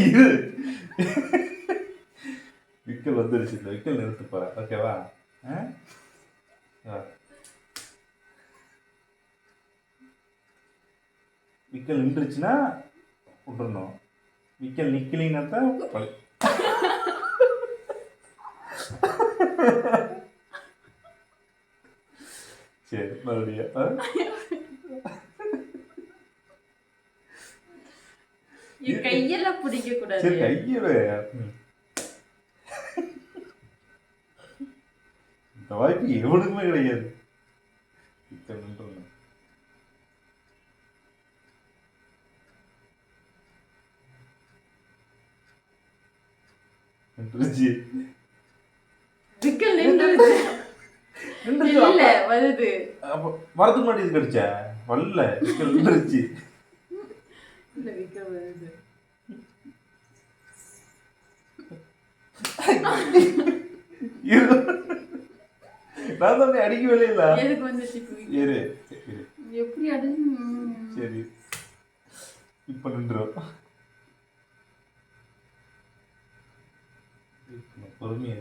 இரு விக்கல் வந்துருச்சு. இந்த விக்கல் நிறுத்துப்பா. ஓகேவா? விக்கல் நின்றுச்சுன்னா விட்டுறணும். விக்கல் நிக்கலின்னா தான் பழி. சரி மறுபடியும் கையெல்லாம் பிடிக்க கூடாது. சரி கையில இந்த வாய்ப்பு எவனுக்குமே கிடையாது. நின்றுச்சு. விக்கல் நின்றுச்சு. இல்ல வருது. அப்ப வரதுக்கு முன்னாடி இது கடிச்ச வரல. விக்கல் நின்றுச்சு. இல்ல விக்கல் வருது. நான் தான் அடிக்கவே இல்ல. எதுக்கு வந்துச்சு? இரு எப்படி அடி? சரி இப்ப நின்றும். பொறுமையா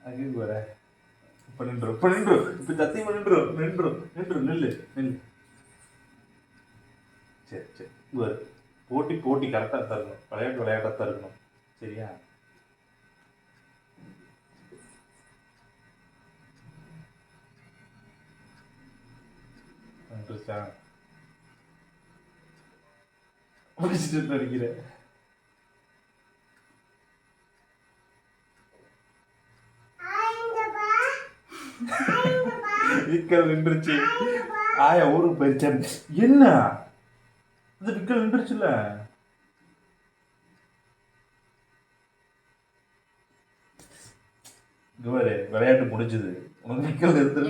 அங்கே வர. இப்ப நின்று இப்ப நின்று இப்ப சத்தியமா நின்று நின்று நின்று நில்லு நில்லு. சரி சரி வரு. போட்டி போட்டி கரெக்டாக தான் இருக்கணும். விளையாட்டு விளையாட்டாக தான் இருக்கணும். சரியா? நின்றுச்சா? முடிச்சுட்டு நடிக்கிறேன். விக்கல் நின்றுச்சு. ஆயா ஊருக்கு போயிருச்சாரு. என்ன இந்த விக்கல் நின்றுச்சுல்ல? விளையாட்டு முடிஞ்சது. உனக்கு விக்கல் நிறுத்து.